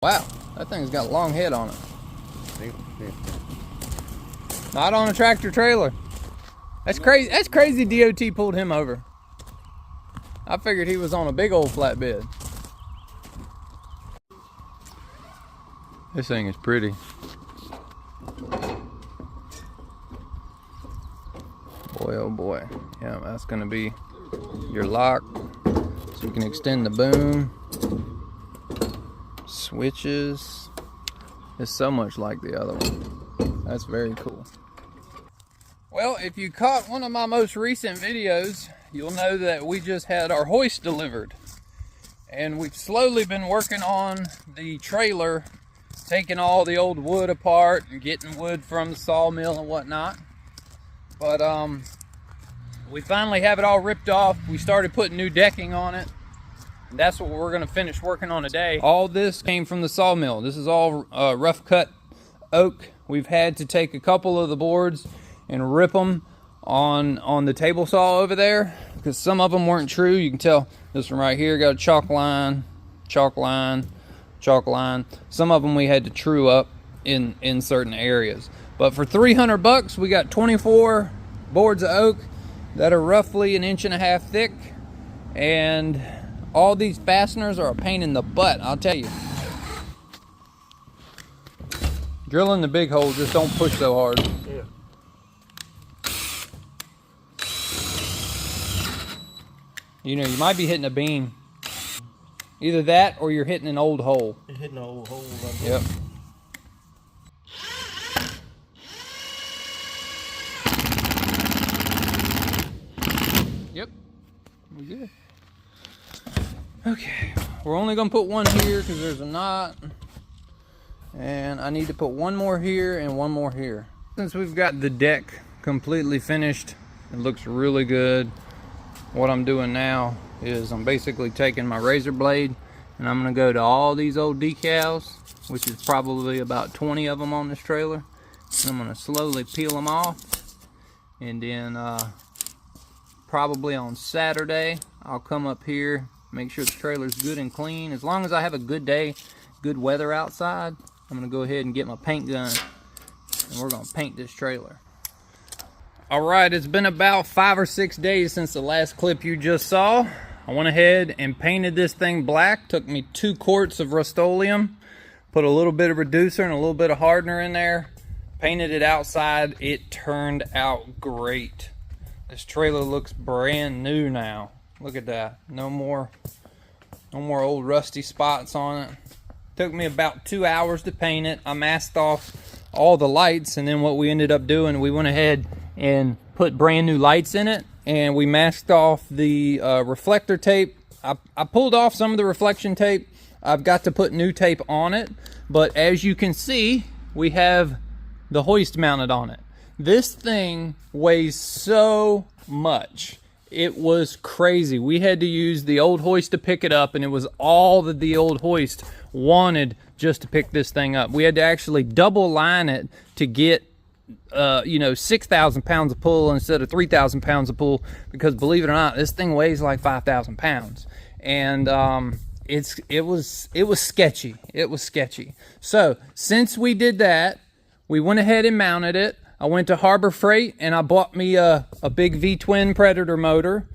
Wow, that thing's got a long head on it. Not on a tractor trailer. That's crazy. That's crazy DOT pulled him over. I figured he was on a big old flatbed. This thing is pretty. Boy, oh boy. Yeah, that's gonna be your lock. So you can extend the boom. Switches. It's so much like the other one. That's very cool. Well, if you caught one of my most recent videos, you'll know that we just had our hoist delivered. And we've slowly been working on the trailer, taking all the old wood apart and getting wood from the sawmill and whatnot. But we finally have it all ripped off. We started putting new decking on it. And that's what we're gonna finish working on today. All this came from the sawmill. This is all rough cut oak. We've had to take a couple of the boards and rip them on the table saw over there because some of them weren't true. You can tell this one right here got a chalk line, chalk line, chalk line. Some of them we had to true up in certain areas. But for 300 bucks, we got 24 boards of oak that are roughly 1.5 inches thick, and all these fasteners are a pain in the butt, I'll tell you. Drilling the big hole, just don't push so hard. Yeah. You know, you might be hitting a beam. Either that or you're hitting an old hole. You're hitting an old hole. Right? Yep. Yep. We're good. Okay. We're only going to put one here because there's a knot. And I need to put one more here and one more here. Since we've got the deck completely finished, it looks really good. What I'm doing now is I'm basically taking my razor blade and I'm going to go to all these old decals, which is probably about 20 of them on this trailer. And I'm going to slowly peel them off. And then probably on Saturday, I'll come up here, make sure the trailer's good and clean. As long as I have a good day, good weather outside, I'm going to go ahead and get my paint gun and we're going to paint this trailer. Alright, it's been about 5 or 6 days since the last clip you just saw. I went ahead and painted this thing black. Took me 2 quarts of Rust-Oleum, put a little bit of reducer and a little bit of hardener in there, painted it outside. It turned out great. This trailer looks brand new now. Look at that. No more old rusty spots on it. Took me about 2 hours to paint it. I masked off all the lights, and then what we ended up doing, we went ahead and put brand new lights in it, and we masked off the reflector tape. I pulled off some of the reflection tape. I've got to put new tape on it, but as you can see, we have the hoist mounted on it. This thing weighs so much. It was crazy. We had to use the old hoist to pick it up, and it was all that the old hoist wanted just to pick this thing up. We had to actually double line it to get 6,000 pounds of pull instead of 3,000 pounds of pull, because believe it or not, this thing weighs like 5,000 pounds. And it was sketchy. It was sketchy. So since we did that, we went ahead and mounted it. I went to Harbor Freight and I bought me a big V-twin Predator motor.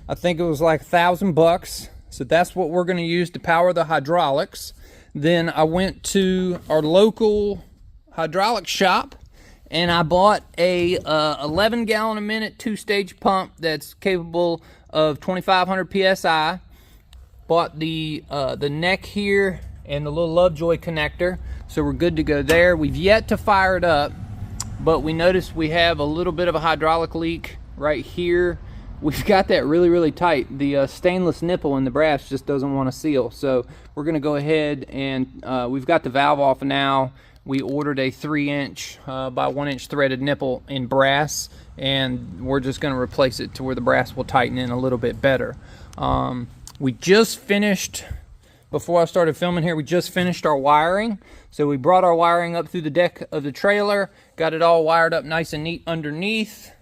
I think it was like $1,000. So that's what we're going to use to power the hydraulics. Then I went to our local hydraulic shop and I bought a 11 gallon a minute 2-stage pump that's capable of 2,500 psi. Bought the neck here and the little Lovejoy connector, so we're good to go there. We've yet to fire it up, but we noticed we have a little bit of a hydraulic leak right here. We've got that really tight. The stainless nipple in the brass just doesn't want to seal, so we're going to go ahead and we've got the valve off now. We ordered a 3-inch by 1-inch threaded nipple in brass, and we're just going to replace it to where the brass will tighten in a little bit better. We just finished, before I started filming here, we just finished our wiring. So we brought our wiring up through the deck of the trailer, got it all wired up nice and neat underneath,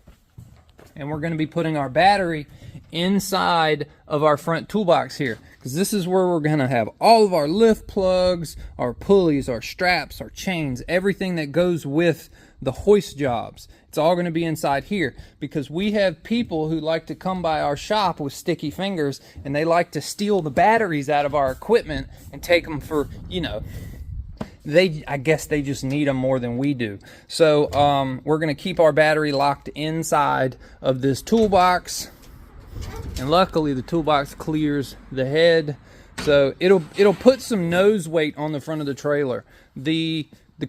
and we're going to be putting our battery inside of our front toolbox here, because this is where we're going to have all of our lift plugs, our pulleys, our straps, our chains, everything that goes with the hoist jobs. It's all going to be inside here, because we have people who like to come by our shop with sticky fingers, and they like to steal the batteries out of our equipment and take them for, you know, I guess they just need them more than we do. So we're going to keep our battery locked inside of this toolbox, and luckily the toolbox clears the head, so it'll put some nose weight on the front of the trailer. The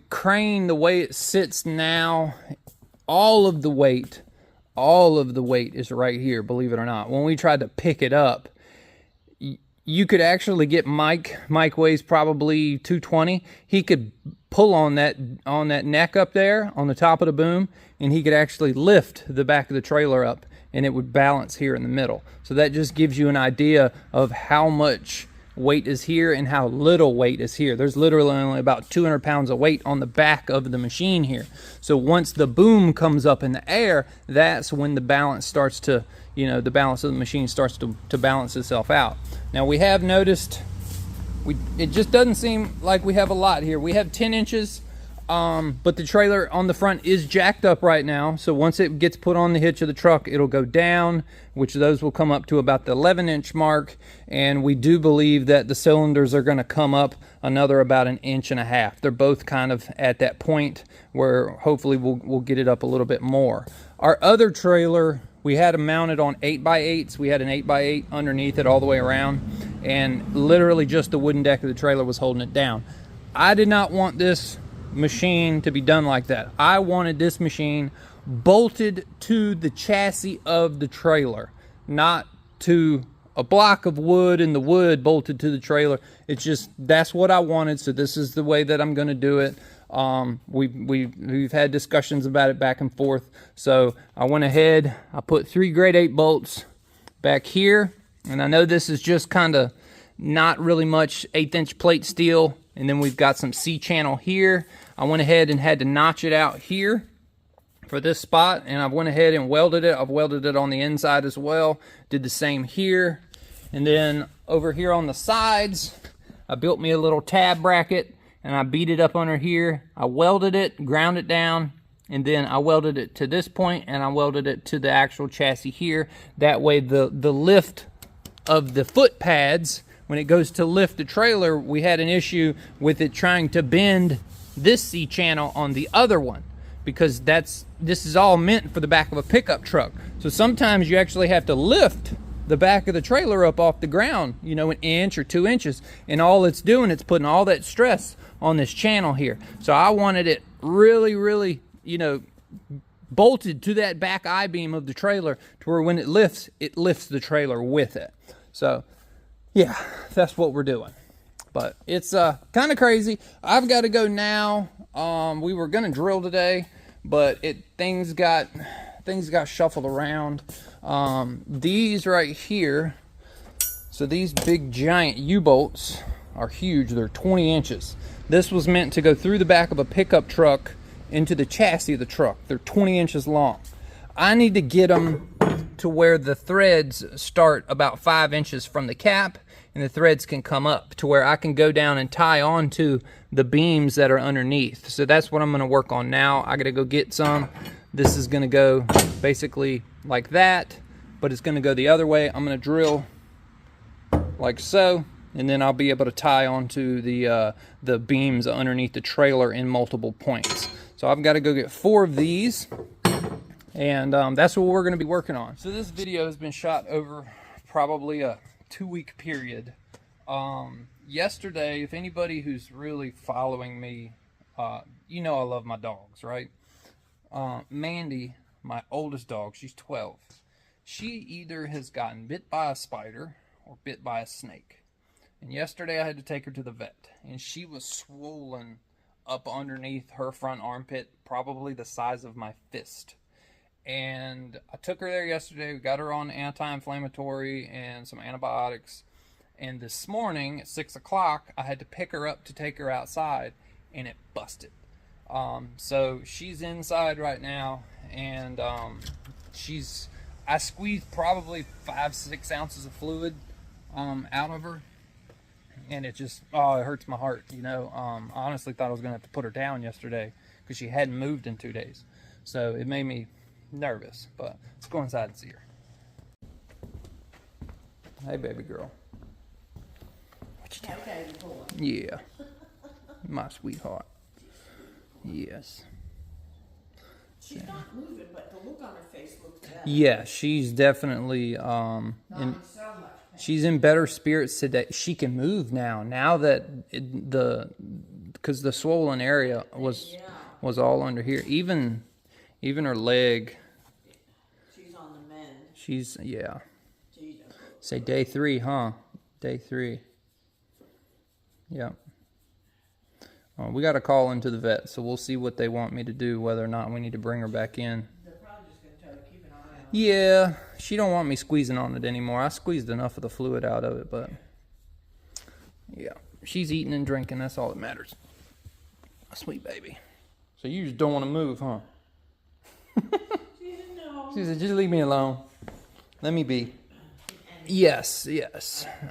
crane, the way it sits now, all of the weight is right here, believe it or not. When we tried to pick it up, you could actually get Mike weighs probably 220. He could pull on that neck up there on the top of the boom, and he could actually lift the back of the trailer up, and it would balance here in the middle. So that just gives you an idea of how much weight is here and how little weight is here. There's literally only about 200 pounds of weight on the back of the machine here. So once the boom comes up in the air, that's when the balance starts to, you know, the balance of the machine starts to balance itself out. Now we have noticed, it just doesn't seem like we have a lot here. We have 10 inches, but the trailer on the front is jacked up right now. So once it gets put on the hitch of the truck, it'll go down, which those will come up to about the 11-inch mark. And we do believe that the cylinders are going to come up another about 1.5 inches. They're both kind of at that point where hopefully we'll get it up a little bit more. Our other trailer, we had them mounted on 8x8s. We had an 8x8 underneath it all the way around, and literally just the wooden deck of the trailer was holding it down. I did not want this machine to be done like that. I wanted this machine bolted to the chassis of the trailer, not to a block of wood and the wood bolted to the trailer. It's just, that's what I wanted, so this is the way that I'm going to do it. We've had discussions about it back and forth, so I went ahead, I put 3 grade 8 bolts back here, and I know this is just kind of not really much 1/8-inch plate steel, and then we've got some C-channel here. I went ahead and had to notch it out here for this spot, and I went ahead and welded it. I've welded it on the inside as well, did the same here, and then over here on the sides I built me a little tab bracket, and I beat it up under here. I welded it, ground it down, and then I welded it to this point, and I welded it to the actual chassis here. That way the lift of the foot pads, when it goes to lift the trailer, we had an issue with it trying to bend this C-channel on the other one, because this is all meant for the back of a pickup truck. So sometimes you actually have to lift the back of the trailer up off the ground, you know, 1 inch or 2 inches, and all it's doing, it's putting all that stress on this channel here. So I wanted it really, really, you know, bolted to that back I-beam of the trailer to where when it lifts the trailer with it. So yeah, that's what we're doing. But it's kind of crazy. I've got to go now. We were gonna drill today, but things got shuffled around. These right here, so these big giant U-bolts are huge. They're 20 inches. This was meant to go through the back of a pickup truck into the chassis of the truck. They're 20 inches long. I need to get them to where the threads start about 5 inches from the cap, and the threads can come up to where I can go down and tie onto the beams that are underneath. So that's what I'm going to work on now. I got to go get some. This is going to go basically like that, but it's going to go the other way. I'm going to drill like so, and then I'll be able to tie onto the beams underneath the trailer in multiple points. So I've got to go get 4 of these, and that's what we're going to be working on. So this video has been shot over probably a 2-week period. Yesterday, if anybody who's really following me, you know I love my dogs, right? Mandy, my oldest dog, she's 12. She either has gotten bit by a spider or bit by a snake. And yesterday I had to take her to the vet, and she was swollen up underneath her front armpit, probably the size of my fist. And I took her there yesterday. We got her on anti-inflammatory and some antibiotics. And this morning at 6 o'clock, I had to pick her up to take her outside, and it busted. So she's inside right now, and I squeezed probably 5-6 ounces of fluid out of her, and it just, oh, it hurts my heart, you know. I honestly thought I was gonna have to put her down yesterday because she hadn't moved in 2 days, so it made me nervous. But let's go inside and see her. Hey, baby girl. What you doing? Yeah, my sweetheart. Yes. She's not moving, but the look on her face looks better. Yeah, she's definitely she's in better spirits today. She can move now. Now that because the swollen area was all under here. Even her leg. She's on the mend. She's Say day 3, huh? Day 3. Yeah. We got to call into the vet, so we'll see what they want me to do, whether or not we need to bring her back in. They're probably just going to tell you keep an eye on it. Yeah, she don't want me squeezing on it anymore. I squeezed enough of the fluid out of it, but yeah, she's eating and drinking. That's all that matters. Sweet baby. So you just don't want to move, huh? No. She said, just leave me alone. Let me be. Yes.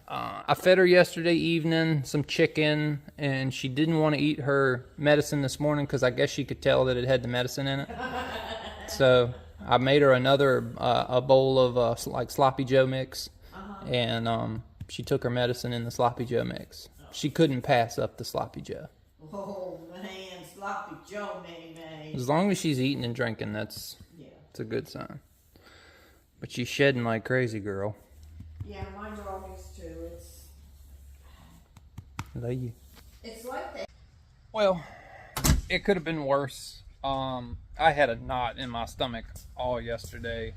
I fed her yesterday evening some chicken, and she didn't want to eat her medicine this morning because I guess she could tell that it had the medicine in it. So I made her another a bowl of like sloppy Joe mix, and she took her medicine in the sloppy Joe mix. She couldn't pass up the sloppy Joe. Oh man, sloppy Joe, man. As long as she's eating and drinking, it's a good sign. But she's shedding like crazy, girl. Yeah, my dog is too. It's like that. Well, it could have been worse. I had a knot in my stomach all yesterday.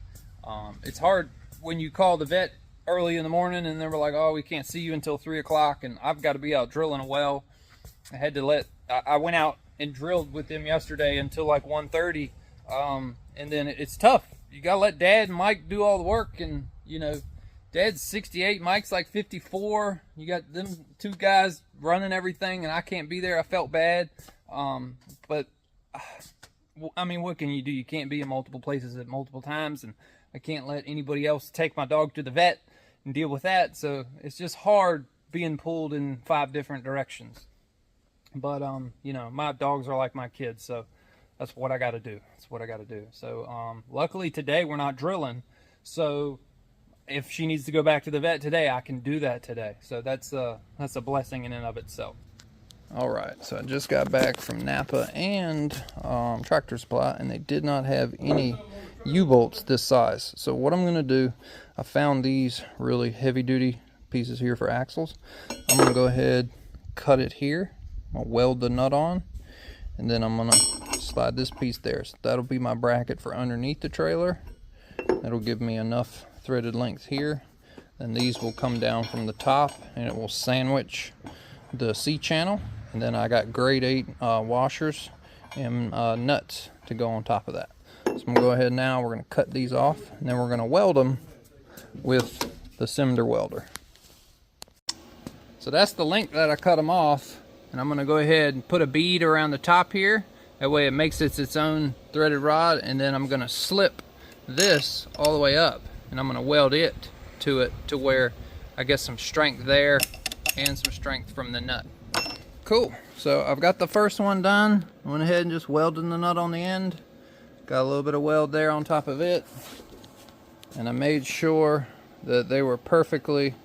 It's hard when you call the vet early in the morning and they were like, oh, we can't see you until 3 o'clock, and I've got to be out drilling a well. I went out and drilled with them yesterday until like 1:30, and then it's tough. You got to let Dad and Mike do all the work, and, you know, Dad's 68, Mike's like 54. You got them 2 guys running everything, and I can't be there. I felt bad. But, I mean, what can you do? You can't be in multiple places at multiple times, and I can't let anybody else take my dog to the vet and deal with that. So it's just hard being pulled in 5 different directions. But, you know, my dogs are like my kids, so that's what I got to do. That's what I got to do. So, luckily today we're not drilling, so if she needs to go back to the vet today, I can do that today. So that's a blessing in and of itself. All right, so I just got back from Napa and Tractor Supply, and they did not have any U-bolts this size. So what I'm gonna do, I found these really heavy-duty pieces here for axles. I'm gonna go ahead, cut it here. I'll weld the nut on, and then I'm gonna slide this piece there. So that'll be my bracket for underneath the trailer. That'll give me enough threaded length here. Then these will come down from the top, and it will sandwich the C-channel. And then I got grade 8 washers and nuts to go on top of that. So I'm gonna go ahead now, we're gonna cut these off, and then we're gonna weld them with the cinder welder. So that's the length that I cut them off, and I'm gonna go ahead and put a bead around the top here. That way it makes it its own threaded rod, and then I'm gonna slip this all the way up, and I'm gonna weld it to where I get some strength there and some strength from the nut. Cool, so I've got the first one done. I went ahead and just welded the nut on the end. Got a little bit of weld there on top of it. And I made sure that they were perfectly,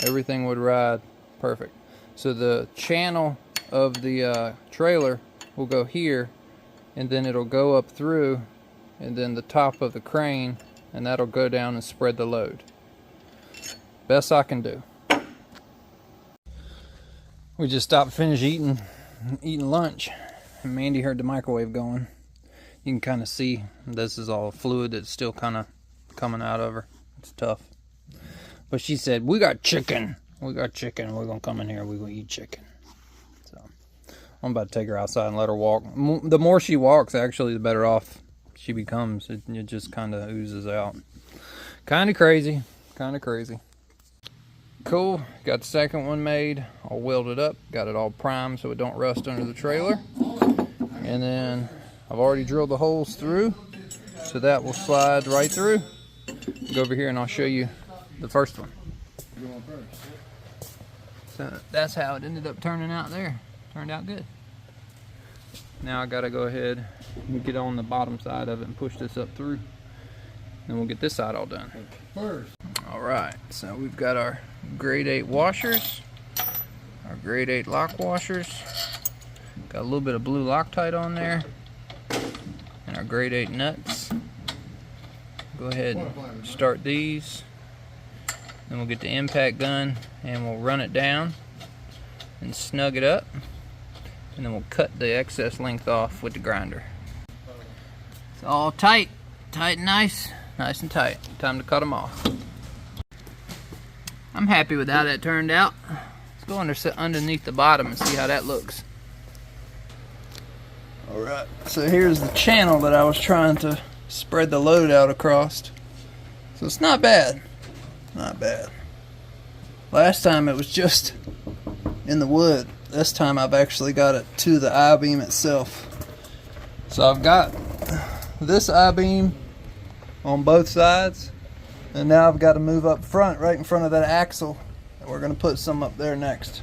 everything would ride perfect. So the channel of the trailer will go here, and then it'll go up through, and then the top of the crane, and that'll go down and spread the load. Best I can do. We just stopped, finished eating lunch, and Mandy heard the microwave going. You can kind of see this is all fluid that's still kind of coming out of her. It's tough. But she said, we got chicken. We got chicken. We're going to come in here. We're going to eat chicken. So I'm about to take her outside and let her walk. The more she walks, actually, the better off she becomes. It just kind of oozes out. Kind of crazy. Kind of crazy. Cool. Got the second one made. I'll weld it up. Got it all primed so it don't rust under the trailer. And then I've already drilled the holes through. So that will slide right through. Go over here and I'll show you the first one. So that's how it ended up turning out there. Turned out good. Now I gotta go ahead and get on the bottom side of it and push this up through. Then we'll get this side all done. All right, so we've got our grade 8 washers, our grade 8 lock washers. Got a little bit of blue Loctite on there, and our grade 8 nuts. Go ahead and start these. Then we'll get the impact gun and we'll run it down and snug it up. And then we'll cut the excess length off with the grinder. It's all tight, tight and nice and tight. Time to cut them off. I'm happy with how that turned out. Let's go underneath the bottom and see how that looks. Alright, so here's the channel that I was trying to spread the load out across. So it's not bad. Not bad. Last time it was just in the wood. This time I've actually got it to the I-beam itself. So I've got this I-beam on both sides, and now I've got to move up front, right in front of that axle, and we're going to put some up there next.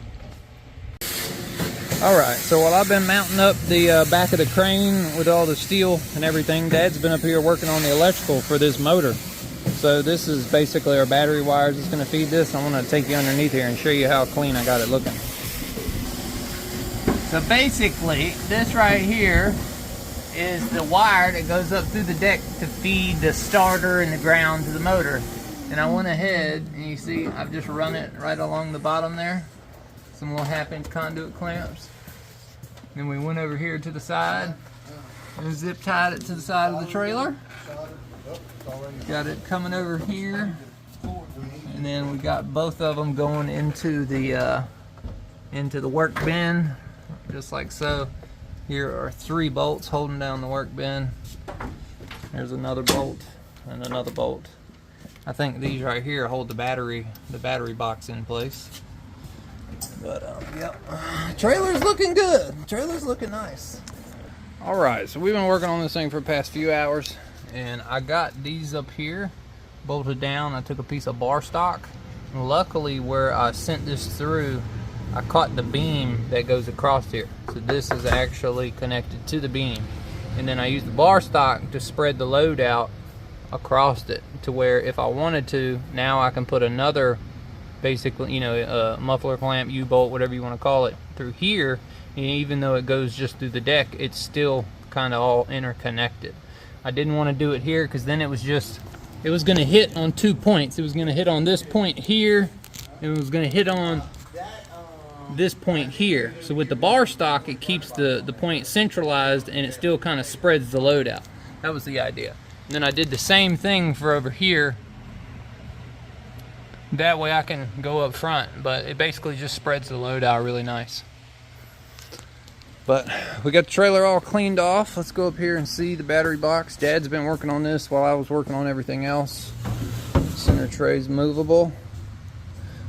Alright, so while I've been mounting up the back of the crane with all the steel and everything, Dad's been up here working on the electrical for this motor. So this is basically our battery wires that's going to feed this. I want to take you underneath here and show you how clean I got it looking. So basically, this right here is the wire that goes up through the deck to feed the starter and the ground to the motor. And I went ahead, and you see I've just run it right along the bottom there. Some little 1/2-inch conduit clamps. Then we went over here to the side and zip tied it to the side of the trailer. Got it coming over here. And then we got both of them going into the work bin, just like so. Here are 3 bolts holding down the work bin. There's another bolt and another bolt. I think these right here hold the battery box in place. But yep, trailer's looking good. Trailer's looking nice. All right, so we've been working on this thing for the past few hours, and I got these up here bolted down. I took a piece of bar stock. And luckily, where I sent this through, I caught the beam that goes across here. So this is actually connected to the beam. And then I used the bar stock to spread the load out across it, to where if I wanted to, now I can put another, basically, you know, a muffler clamp, U-bolt, whatever you want to call it, through here. And even though it goes just through the deck, it's still kind of all interconnected. I didn't want to do it here because then it was going to hit on 2 points. It was going to hit on this point here, and it was going to hit on this point here. So with the bar stock, it keeps the point centralized, and it still kind of spreads the load out. That was the idea. And then I did the same thing for over here. That way I can go up front, but it basically just spreads the load out really nice. But we got the trailer all cleaned off. Let's go up here and see the battery box. Dad's been working on this while I was working on everything else. Center tray's movable.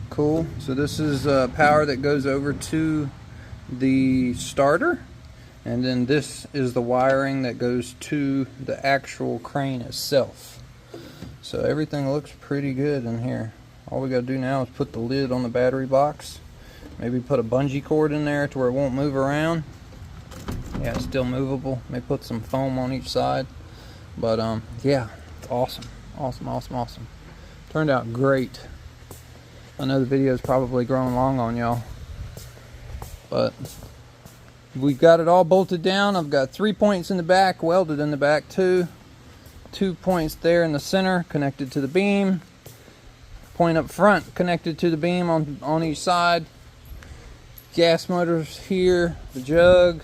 Cool. So this is power that goes over to the starter, and then this is the wiring that goes to the actual crane itself. So everything looks pretty good in here. All we gotta do now is put the lid on the battery box. Maybe put a bungee cord in there to where it won't move around. Yeah, it's still movable. Maybe put some foam on each side. But yeah, it's awesome. Awesome. Turned out great. I know the video's probably growing long on y'all, but we got it all bolted down. I've got 3 points in the back, welded in the back too. 2 points there in the center, connected to the beam. Point up front, connected to the beam on each side. Gas motors here, the jug.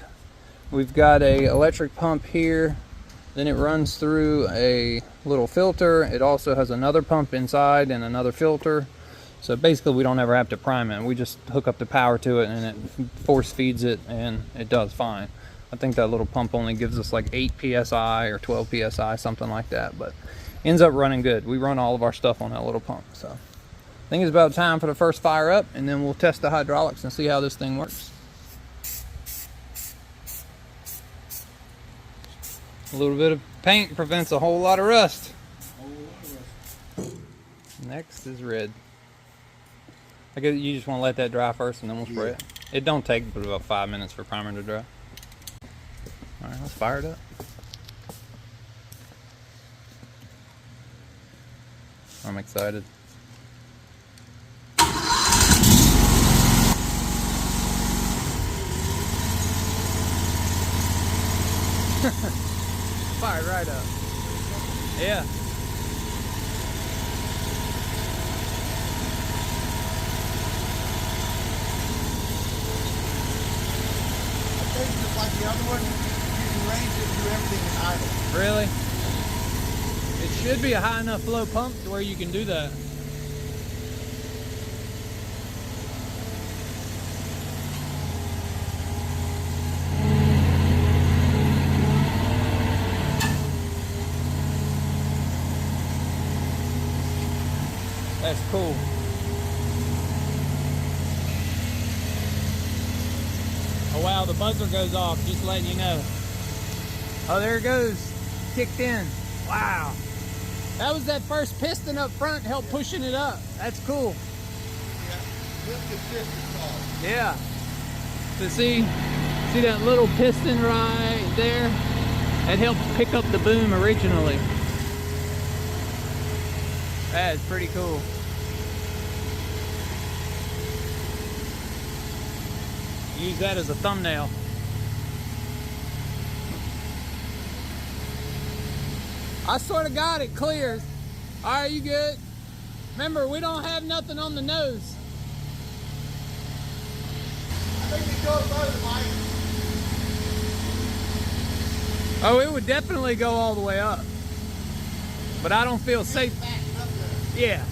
We've got a electric pump here. Then it runs through a little filter. It also has another pump inside and another filter. So basically we don't ever have to prime it. We just hook up the power to it and it force feeds it, and it does fine. I think that little pump only gives us like 8 PSI or 12 PSI, something like that, but ends up running good. We run all of our stuff on that little pump. So I think it's about time for the first fire up, and then we'll test the hydraulics and see how this thing works. A little bit of paint prevents a whole lot of rust. Next is red. I guess you just want to let that dry first and then we'll spray it. It don't take but about 5 minutes for primer to dry. Alright, let's fire it up. I'm excited. Fire right up. Yeah. Just like the other one, you can range it and do everything in idle. Really? It should be a high enough flow pump to where you can do that. That's cool. Oh wow, the buzzer goes off, just letting you know. Oh, there it goes. Kicked in. Wow. That was that first piston up front helped pushing it up. That's cool. Yeah, lift assist called. Yeah. So see that little piston right there? That helped pick up the boom originally. That is pretty cool. Use that as a thumbnail. I swear to God it clears. Alright, you good? Remember, we don't have nothing on the nose. I think it goes over, Mike. Oh, it would definitely go all the way up. But I don't feel safe. Yeah.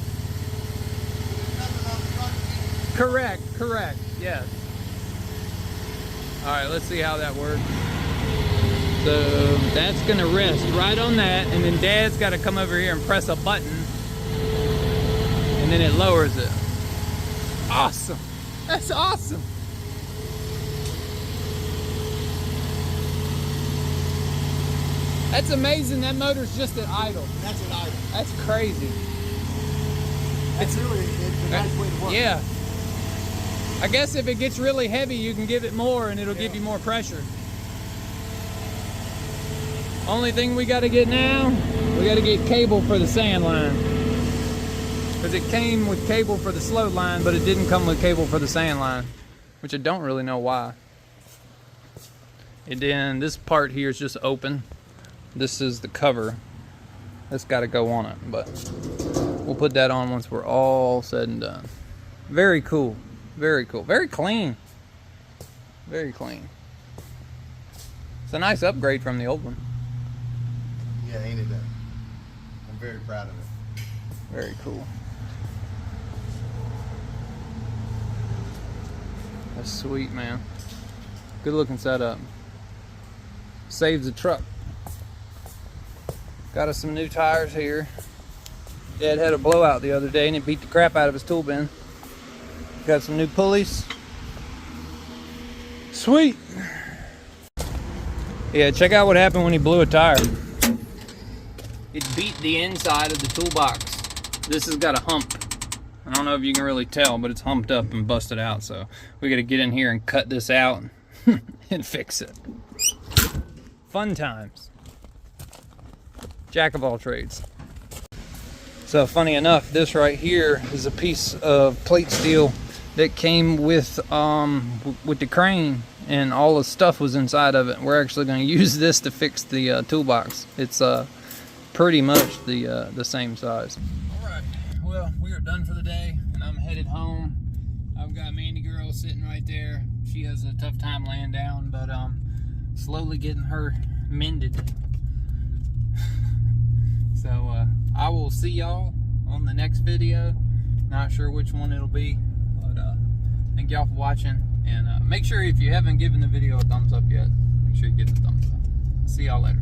Correct, yes. Alright, let's see how that works. So that's gonna rest right on that, and then Dad's gotta come over here and press a button, and then it lowers it. Awesome. That's awesome. That's amazing. That motor's just at idle. That's an idle. That's crazy. It's a nice way to work. Yeah. I guess if it gets really heavy, you can give it more and it'll give you more pressure. Only thing we got to get now, we got to get cable for the sand line. Because it came with cable for the slow line, but it didn't come with cable for the sand line. Which I don't really know why. And then this part here is just open. This is the cover. That's got to go on it, but we'll put that on once we're all said and done. Very cool. Very cool. Very clean. Very clean. It's a nice upgrade from the old one. Yeah, ain't it? I'm very proud of it. Very cool. That's sweet, man. Good looking setup. Saves the truck. Got us some new tires here. Dad had a blowout the other day and it beat the crap out of his tool bin. Got some new pulleys. Sweet. Yeah, check out what happened when he blew a tire. It beat the inside of the toolbox. This has got a hump. I don't know if you can really tell, but it's humped up and busted out. So we got to get in here and cut this out and fix it. Fun times. Jack of all trades. So funny enough, this right here is a piece of plate steel that came with the crane, and all the stuff was inside of it. We're actually going to use this to fix the toolbox. It's pretty much the same size. All right, well, we are done for the day, and I'm headed home. I've got Mandy girl sitting right there. She has a tough time laying down, but slowly getting her mended. So I will see y'all on the next video. Not sure which one it'll be, but thank y'all for watching, and make sure if you haven't given the video a thumbs up yet, make sure you give it a thumbs up. See y'all later.